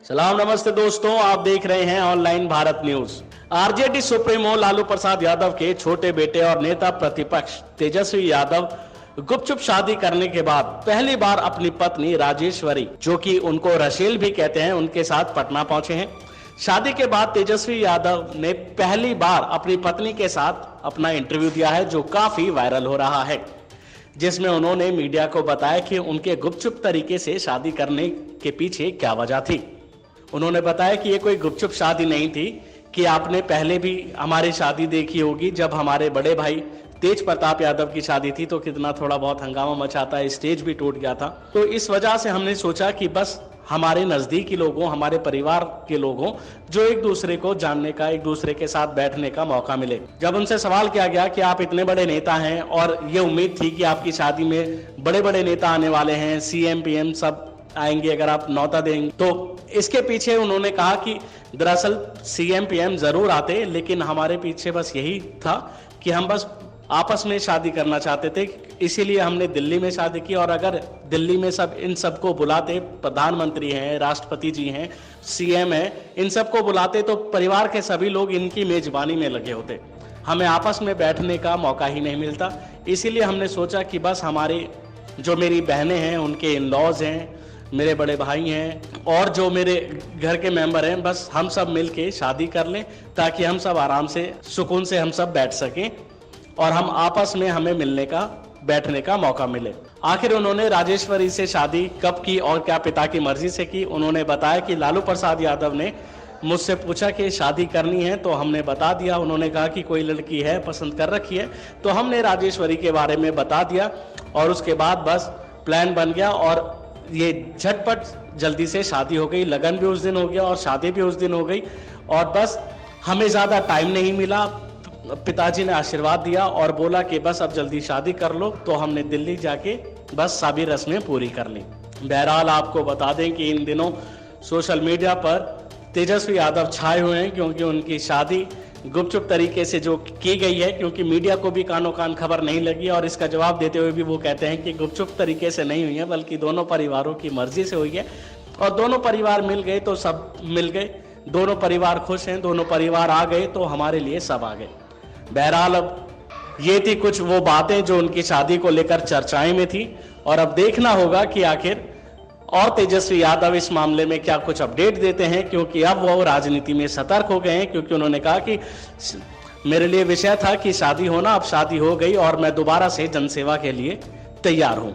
सलाम नमस्ते दोस्तों, आप देख रहे हैं online Bharat news. RJD supremo Lalu Prasad Yadav के छोटे बेटे और नेता प्रतिपक्ष तेजस्वी यादव गुपचुप शादी करने के बाद पहली बार अपनी पत्नी राजेश्वरी, जो कि उनको रशेल भी कहते हैं, उनके साथ पटना पहुंचे हैं। शादी के बाद तेजस्वी यादव ने पहली बार अपनी पत्नी के साथ अपना इंटरव्यू दिया है, जो काफी वायरल हो रहा है, जिसमें उन्होंने मीडिया को बताया कि उनके गुपचुप तरीके से शादी करने के पीछे क्या वजह थी। उन्होंने बताया कि ये कोई गुपचुप शादी नहीं थी, कि आपने पहले भी हमारी शादी देखी होगी, जब हमारे बड़े भाई तेज प्रताप यादव की शादी थी तो कितना थोड़ा बहुत हंगामा मचा था, स्टेज भी टूट गया था। तो इस वजह से हमने सोचा कि बस हमारे नजदीकी लोगों, हमारे परिवार के लोगों, जो एक दूसरे को जानने का, एक दूसरे के साथ बैठने का मौका मिले। जब उनसे सवाल किया गया कि आप इतने बड़े नेता हैं और ये उम्मीद थी कि आपकी शादी में बड़े बड़े नेता आने वाले हैं, सीएम पीएम सब आएंगे अगर आप न्योता देंगे, तो इसके पीछे उन्होंने कहा कि दरअसल सीएम पीएम जरूर आते, लेकिन हमारे पीछे बस यही था कि हम बस आपस में शादी करना चाहते थे, इसीलिए हमने दिल्ली में शादी की। और अगर दिल्ली में सब इन सबको बुलाते, प्रधानमंत्री हैं, राष्ट्रपति जी हैं, सीएम हैं, इन सबको बुलाते तो परिवार के सभी लोग इनकी मेजबानी में लगे होते, हमें आपस में बैठने का मौका ही नहीं मिलता। इसीलिए हमने सोचा कि बस हमारे जो मेरी बहनें हैं, उनके इन लॉज हैं, मेरे बड़े भाई हैं और जो मेरे घर के मेंबर हैं, बस हम सब मिलके शादी कर लें, ताकि हम सब आराम से सुकून से हम सब बैठ सकें और हम आपस में हमें मिलने का, बैठने का मौका मिले। आखिर उन्होंने राजेश्वरी से शादी कब की और क्या पिता की मर्जी से की? उन्होंने बताया कि लालू प्रसाद यादव ने मुझसे पूछा कि शादी करनी है, तो हमने बता दिया। उन्होंने कहा कि कोई लड़की है पसंद कर रखी है, तो हमने राजेश्वरी के बारे में बता दिया और उसके बाद बस प्लान बन गया और ये झटपट जल्दी से शादी हो गई। लगन भी उस दिन हो गया और शादी भी उस दिन हो गई और बस हमें ज्यादा टाइम नहीं मिला। पिताजी ने आशीर्वाद दिया और बोला कि बस अब जल्दी शादी कर लो, तो हमने दिल्ली जाके बस सभी रस्में पूरी कर ली। बहरहाल आपको बता दें कि इन दिनों सोशल मीडिया पर तेजस्वी यादव छाए हुए हैं, क्योंकि उनकी शादी गुपचुप तरीके से जो की गई है, क्योंकि मीडिया को भी कानों कान खबर नहीं लगी और इसका जवाब देते हुए भी वो कहते हैं कि गुपचुप तरीके से नहीं हुई है, बल्कि दोनों परिवारों की मर्जी से हुई है और दोनों परिवार मिल गए तो सब मिल गए, दोनों परिवार खुश हैं, दोनों परिवार आ गए तो हमारे लिए सब आ गए। बहरहाल अब ये थी कुछ वो बातें जो उनकी शादी को लेकर चर्चाएं में थी और अब देखना होगा कि आखिर और तेजस्वी यादव इस मामले में क्या कुछ अपडेट देते हैं, क्योंकि अब वो राजनीति में सतर्क हो गए हैं। क्योंकि उन्होंने कहा कि मेरे लिए विषय था कि शादी होना, अब शादी हो गई और मैं दोबारा से जनसेवा के लिए तैयार हूं।